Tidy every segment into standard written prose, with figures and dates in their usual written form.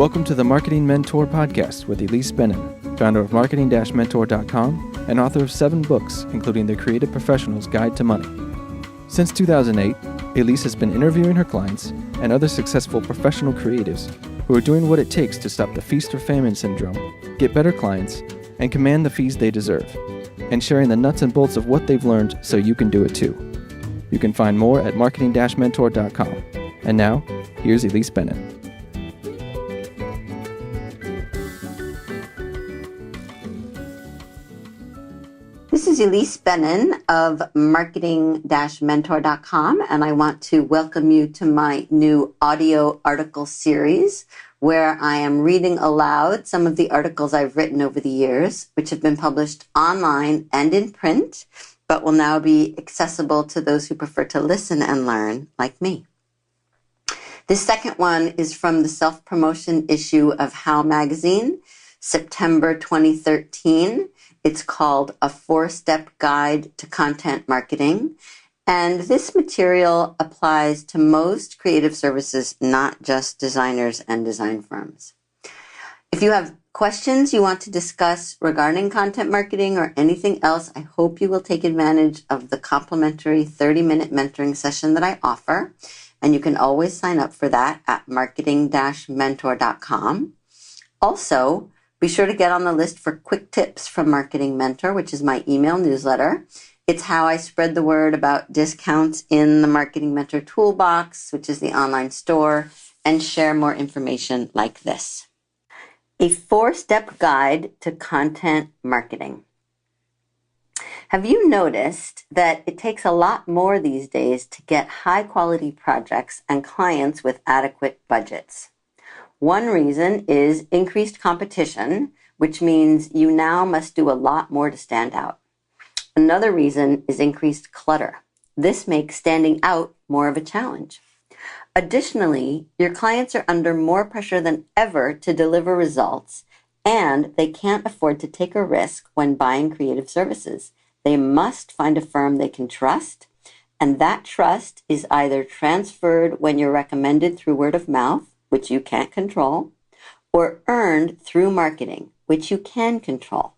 Welcome to the Marketing Mentor Podcast with Ilise Benun, founder of marketing-mentor.com and author of 7 books, including The Creative Professional's Guide to Money. Since 2008, Ilise has been interviewing her clients and other successful professional creatives who are doing what it takes to stop the feast or famine syndrome, get better clients, and command the fees they deserve, and sharing the nuts and bolts of what they've learned so you can do it too. You can find more at marketing-mentor.com. And now, here's Ilise Benun. This is Ilise Benun of marketing-mentor.com, and I want to welcome you to my new audio article series where I am reading aloud some of the articles I've written over the years, which have been published online and in print, but will now be accessible to those who prefer to listen and learn, like me. This second one is from the self-promotion issue of How Magazine, September 2013. It's called A 4-Step Guide to Content Marketing. And this material applies to most creative services, not just designers and design firms. If you have questions you want to discuss regarding content marketing or anything else, I hope you will take advantage of the complimentary 30-minute mentoring session that I offer. And you can always sign up for that at marketing-mentor.com. Also, be sure to get on the list for quick tips from Marketing Mentor, which is my email newsletter. It's how I spread the word about discounts in the Marketing Mentor Toolbox, which is the online store, and share more information like this. A 4-step guide to content marketing. Have you noticed that it takes a lot more these days to get high-quality projects and clients with adequate budgets? One reason is increased competition, which means you now must do a lot more to stand out. Another reason is increased clutter. This makes standing out more of a challenge. Additionally, your clients are under more pressure than ever to deliver results, and they can't afford to take a risk when buying creative services. They must find a firm they can trust, and that trust is either transferred when you're recommended through word of mouth, which you can't control, or earned through marketing, which you can control.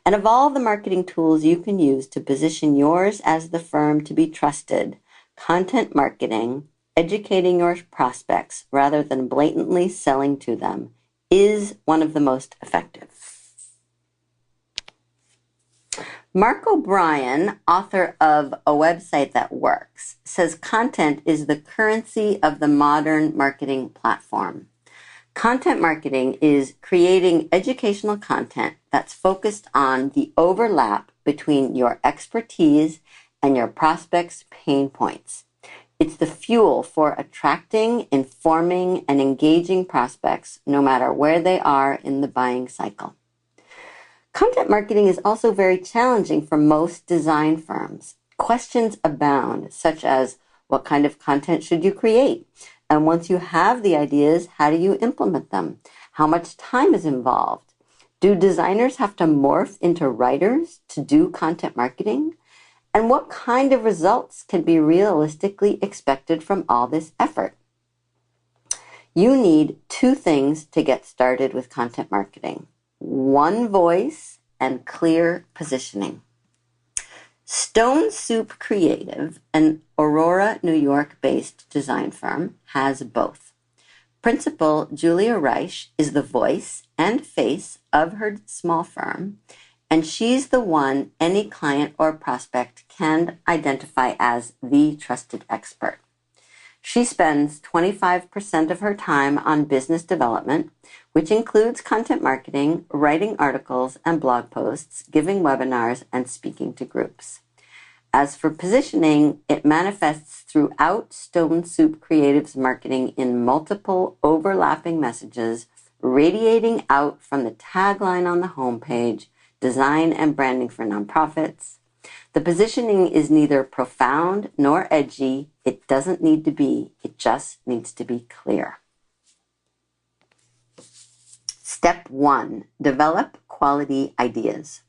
And of all the marketing tools you can use to position yours as the firm to be trusted, content marketing, educating your prospects rather than blatantly selling to them, is one of the most effective. Mark O'Brien, author of A Website That Works, says content is the currency of the modern marketing platform. Content marketing is creating educational content that's focused on the overlap between your expertise and your prospects' pain points. It's the fuel for attracting, informing, and engaging prospects no matter where they are in the buying cycle. Content marketing is also very challenging for most design firms. Questions abound, such as, what kind of content should you create? And once you have the ideas, how do you implement them? How much time is involved? Do designers have to morph into writers to do content marketing? And what kind of results can be realistically expected from all this effort? You need 2 things to get started with content marketing: one voice and clear positioning. Stone Soup Creative, an Aurora, New York-based design firm, has both. Principal Julia Reich is the voice and face of her small firm, and she's the one any client or prospect can identify as the trusted expert. She spends 25% of her time on business development, which includes content marketing, writing articles and blog posts, giving webinars, and speaking to groups. As for positioning, it manifests throughout Stone Soup Creative's marketing in multiple overlapping messages, radiating out from the tagline on the homepage, design and branding for nonprofits. The positioning is neither profound nor edgy. It doesn't need to be. It just needs to be clear. Step 1, develop quality ideas.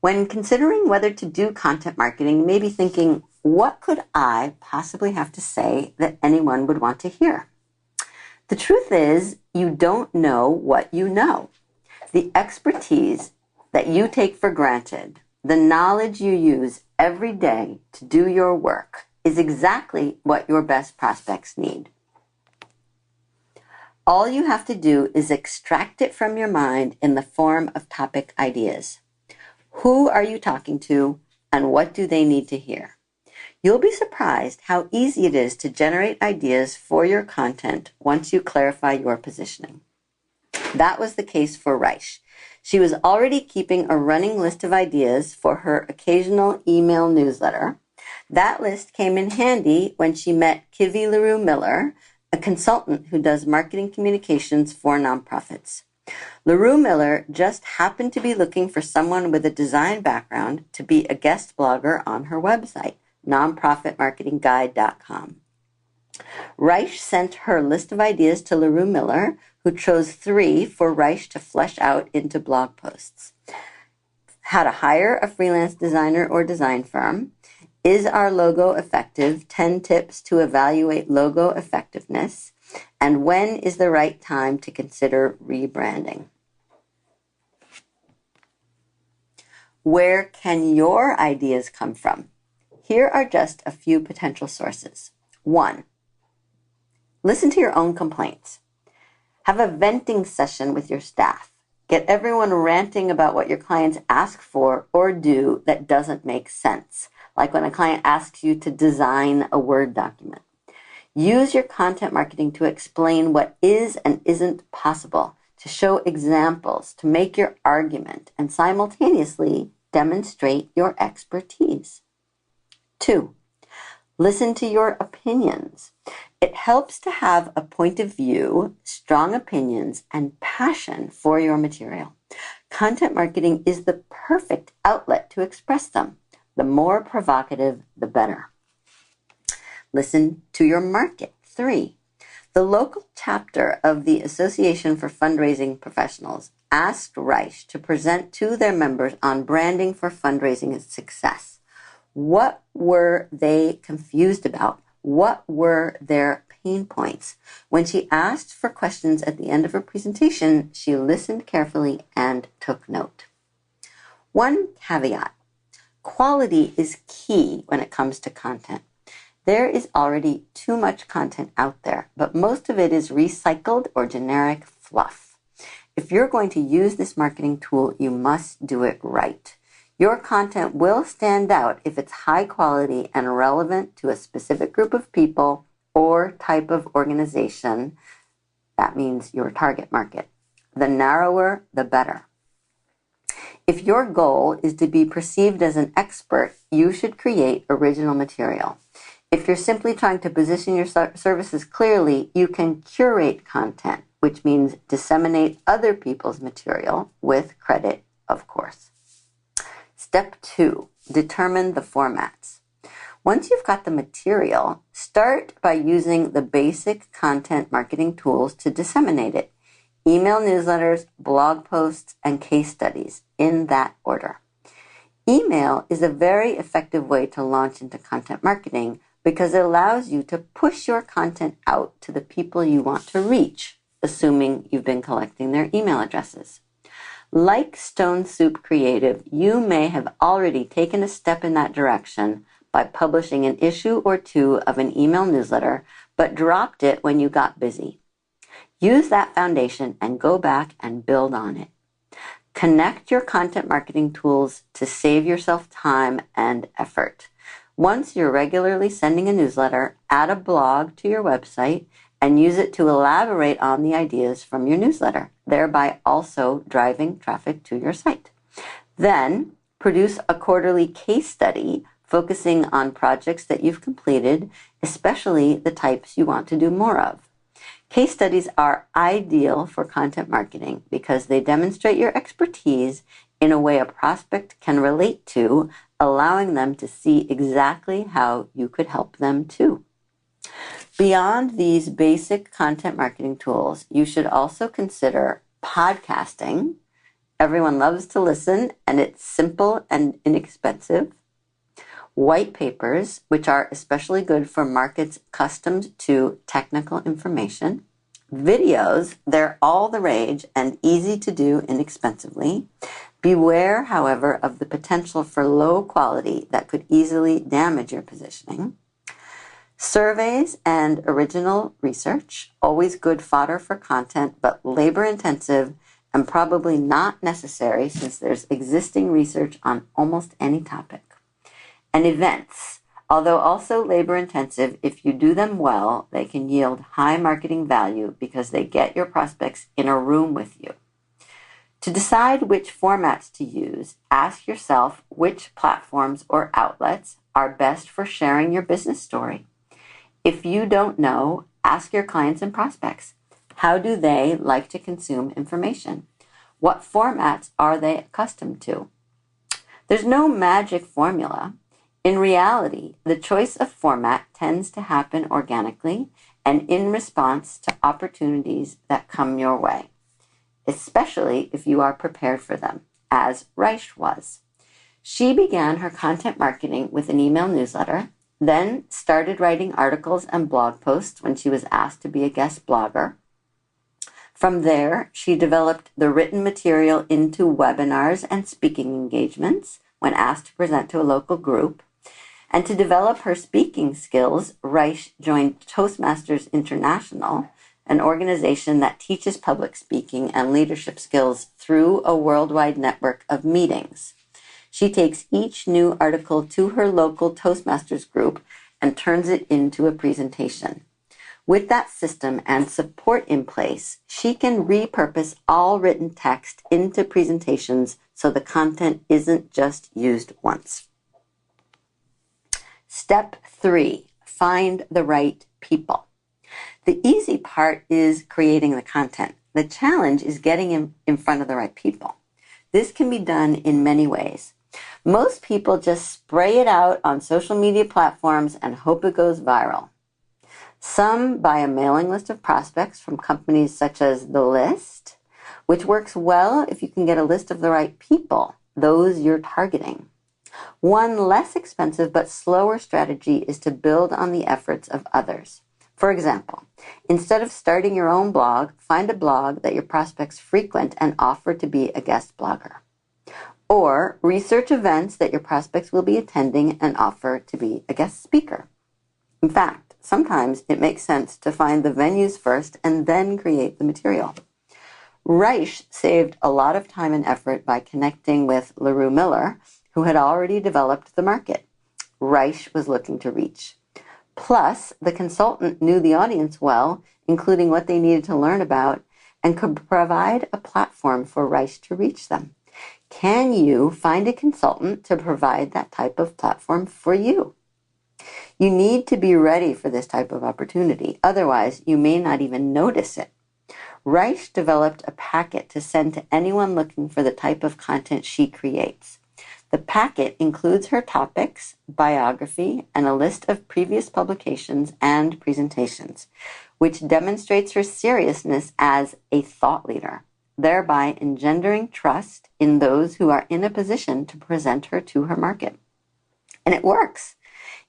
When considering whether to do content marketing, you may be thinking, what could I possibly have to say that anyone would want to hear? The truth is, you don't know what you know. The expertise that you take for granted, the knowledge you use every day to do your work, is exactly what your best prospects need. All you have to do is extract it from your mind in the form of topic ideas. Who are you talking to, and what do they need to hear? You'll be surprised how easy it is to generate ideas for your content once you clarify your positioning. That was the case for Reich. She was already keeping a running list of ideas for her occasional email newsletter. That list came in handy when she met Kivi LaRue Miller, a consultant who does marketing communications for nonprofits. LaRue Miller just happened to be looking for someone with a design background to be a guest blogger on her website, nonprofitmarketingguide.com. Reich sent her list of ideas to LaRue Miller, who chose 3 for Reich to flesh out into blog posts. How to hire a freelance designer or design firm. Is our logo effective? 10 tips to evaluate logo effectiveness. And when is the right time to consider rebranding? Where can your ideas come from? Here are just a few potential sources. 1. Listen to your own complaints. Have a venting session with your staff. Get everyone ranting about what your clients ask for or do that doesn't make sense, like when a client asks you to design a Word document. Use your content marketing to explain what is and isn't possible, to show examples, to make your argument, and simultaneously demonstrate your expertise. 2. Listen to your opinions. It helps to have a point of view, strong opinions, and passion for your material. Content marketing is the perfect outlet to express them. The more provocative, the better. Listen to your market. 3. The local chapter of the Association for Fundraising Professionals asked Reich to present to their members on branding for fundraising success. What were they confused about? What were their pain points? When she asked for questions at the end of her presentation, she listened carefully and took note. One caveat. Quality is key when it comes to content. There is already too much content out there, but most of it is recycled or generic fluff. If you're going to use this marketing tool, you must do it right. Your content will stand out if it's high quality and relevant to a specific group of people or type of organization. That means your target market. The narrower, the better. If your goal is to be perceived as an expert, you should create original material. If you're simply trying to position your services clearly, you can curate content, which means disseminate other people's material with credit, of course. Step 2, determine the formats. Once you've got the material, start by using the basic content marketing tools to disseminate it. Email newsletters, blog posts, and case studies in that order. Email is a very effective way to launch into content marketing because it allows you to push your content out to the people you want to reach, assuming you've been collecting their email addresses. Like Stone Soup Creative, you may have already taken a step in that direction by publishing an issue or 2 of an email newsletter, but dropped it when you got busy. Use that foundation and go back and build on it. Connect your content marketing tools to save yourself time and effort. Once you're regularly sending a newsletter, add a blog to your website and use it to elaborate on the ideas from your newsletter, thereby also driving traffic to your site. Then, produce a quarterly case study focusing on projects that you've completed, especially the types you want to do more of. Case studies are ideal for content marketing because they demonstrate your expertise in a way a prospect can relate to, allowing them to see exactly how you could help them too. Beyond these basic content marketing tools, you should also consider podcasting. Everyone loves to listen, and it's simple and inexpensive. White papers, which are especially good for markets accustomed to technical information. Videos, they're all the rage and easy to do inexpensively. Beware, however, of the potential for low quality that could easily damage your positioning. Surveys and original research, always good fodder for content, but labor intensive and probably not necessary since there's existing research on almost any topic. And events, although also labor intensive, if you do them well, they can yield high marketing value because they get your prospects in a room with you. To decide which formats to use, ask yourself which platforms or outlets are best for sharing your business story. If you don't know, ask your clients and prospects. How do they like to consume information? What formats are they accustomed to? There's no magic formula. In reality, the choice of format tends to happen organically and in response to opportunities that come your way, especially if you are prepared for them, as Reich was. She began her content marketing with an email newsletter, then started writing articles and blog posts when she was asked to be a guest blogger. From there, she developed the written material into webinars and speaking engagements when asked to present to a local group. And to develop her speaking skills, Reich joined Toastmasters International, an organization that teaches public speaking and leadership skills through a worldwide network of meetings. She takes each new article to her local Toastmasters group and turns it into a presentation. With that system and support in place, she can repurpose all written text into presentations so the content isn't just used once. Step 3, find the right people. The easy part is creating the content. The challenge is getting in front of the right people. This can be done in many ways. Most people just spray it out on social media platforms and hope it goes viral. Some buy a mailing list of prospects from companies such as The List, which works well if you can get a list of the right people, those you're targeting. One less expensive but slower strategy is to build on the efforts of others. For example, instead of starting your own blog, find a blog that your prospects frequent and offer to be a guest blogger. Or research events that your prospects will be attending and offer to be a guest speaker. In fact, sometimes it makes sense to find the venues first and then create the material. Reich saved a lot of time and effort by connecting with LaRue Miller, who had already developed the market Reich was looking to reach. Plus, the consultant knew the audience well, including what they needed to learn about, and could provide a platform for Reich to reach them. Can you find a consultant to provide that type of platform for you? You need to be ready for this type of opportunity. Otherwise, you may not even notice it. Reich developed a packet to send to anyone looking for the type of content she creates. The packet includes her topics, biography, and a list of previous publications and presentations, which demonstrates her seriousness as a thought leader, thereby engendering trust in those who are in a position to present her to her market. And it works.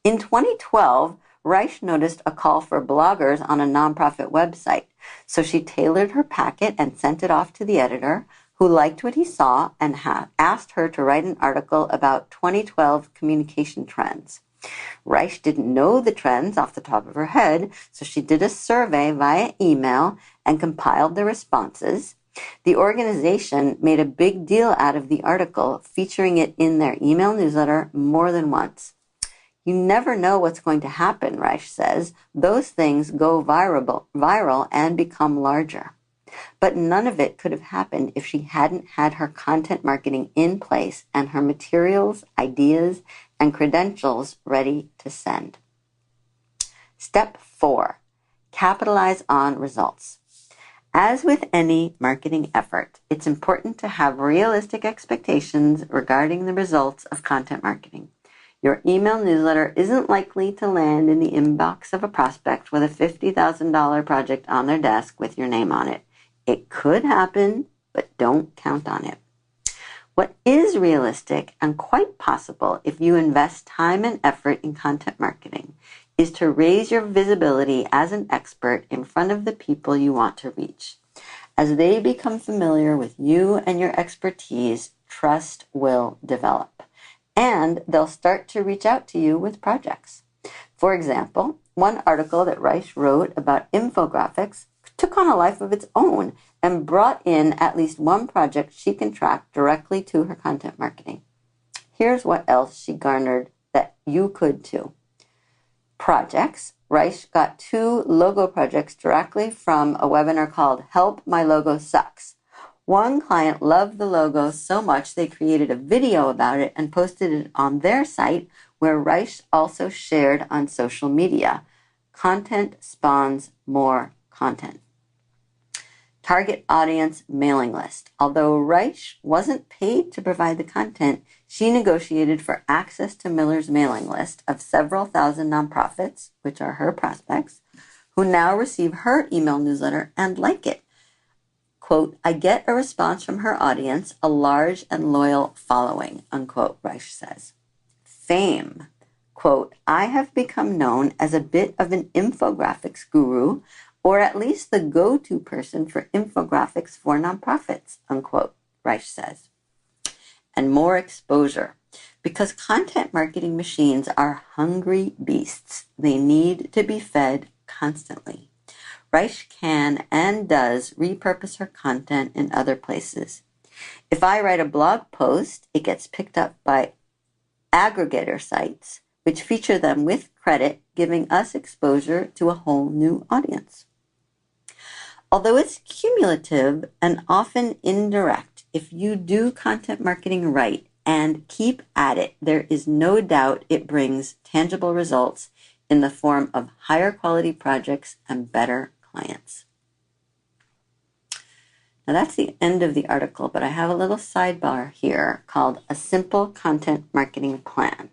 In 2012, Reich noticed a call for bloggers on a nonprofit website, so she tailored her packet and sent it off to the editor, who liked what he saw and asked her to write an article about 2012 communication trends. Reich didn't know the trends off the top of her head, so she did a survey via email and compiled the responses. The organization made a big deal out of the article, featuring it in their email newsletter more than once. You never know what's going to happen, Reich says. Those things go viral and become larger. But none of it could have happened if she hadn't had her content marketing in place and her materials, ideas, and credentials ready to send. Step 4, capitalize on results. As with any marketing effort, it's important to have realistic expectations regarding the results of content marketing. Your email newsletter isn't likely to land in the inbox of a prospect with a $50,000 project on their desk with your name on it. It could happen, but don't count on it. What is realistic and quite possible if you invest time and effort in content marketing is to raise your visibility as an expert in front of the people you want to reach. As they become familiar with you and your expertise, trust will develop, and they'll start to reach out to you with projects. For example, one article that Reich wrote about infographics took on a life of its own and brought in at least one project she can track directly to her content marketing. Here's what else she garnered that you could too. Projects. Reich got 2 logo projects directly from a webinar called Help My Logo Sucks. One client loved the logo so much they created a video about it and posted it on their site, where Reich also shared on social media. Content spawns more content. Target audience mailing list. Although Reich wasn't paid to provide the content, she negotiated for access to Miller's mailing list of several thousand nonprofits, which are her prospects, who now receive her email newsletter and like it. Quote, I get a response from her audience, a large and loyal following, unquote, Reich says. Fame. Quote, I have become known as a bit of an infographics guru, or at least the go-to person for infographics for nonprofits, unquote, Reich says. And more exposure. Because content marketing machines are hungry beasts. They need to be fed constantly. Reich can and does repurpose her content in other places. If I write a blog post, it gets picked up by aggregator sites, which feature them with credit, giving us exposure to a whole new audience. Although it's cumulative and often indirect, if you do content marketing right and keep at it, there is no doubt it brings tangible results in the form of higher quality projects and better clients. Now that's the end of the article, but I have a little sidebar here called A Simple Content Marketing Plan.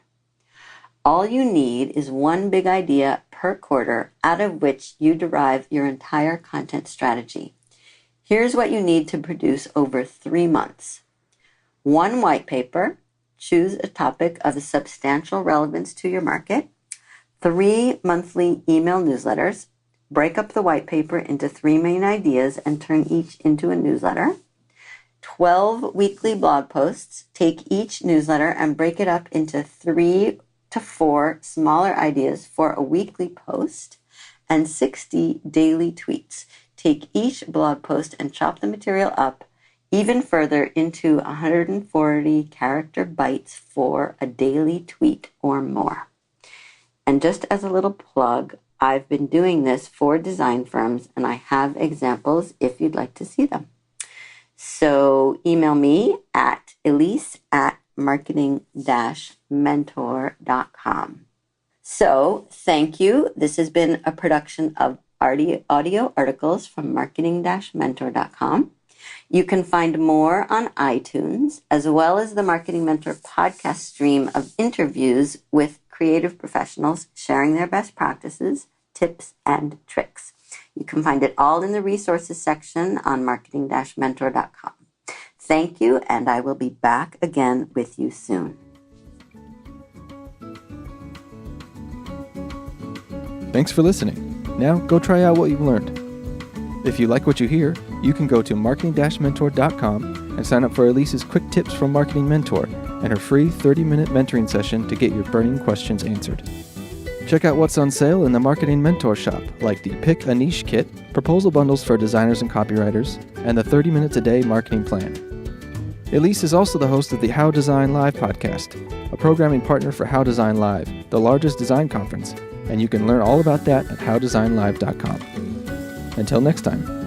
All you need is one big idea per quarter, out of which you derive your entire content strategy. Here's what you need to produce over 3 months. 1 white paper. Choose a topic of substantial relevance to your market. 3 monthly email newsletters. Break up the white paper into 3 main ideas and turn each into a newsletter. 12 weekly blog posts. Take each newsletter and break it up into 3 to 4 smaller ideas for a weekly post, and 60 daily tweets. Take each blog post and chop the material up even further into 140 character bites for a daily tweet or more. And just as a little plug, I've been doing this for design firms, and I have examples if you'd like to see them. So email me at elise@marketing-mentor.com. So thank you. This has been a production of audio articles from marketing-mentor.com. You can find more on iTunes, as well as the Marketing Mentor podcast stream of interviews with creative professionals sharing their best practices, tips, and tricks. You can find it all in the resources section on marketing-mentor.com. Thank you, and I will be back again with you soon. Thanks for listening. Now go try out what you've learned. If you like what you hear, you can go to marketing-mentor.com and sign up for Elise's quick tips from Marketing Mentor and her free 30-minute mentoring session to get your burning questions answered. Check out what's on sale in the Marketing Mentor shop, like the Pick a Niche Kit, proposal bundles for designers and copywriters, and the 30 Minutes a Day marketing plan. Elise is also the host of the How Design Live podcast, a programming partner for How Design Live, the largest design conference, and you can learn all about that at howdesignlive.com. Until next time.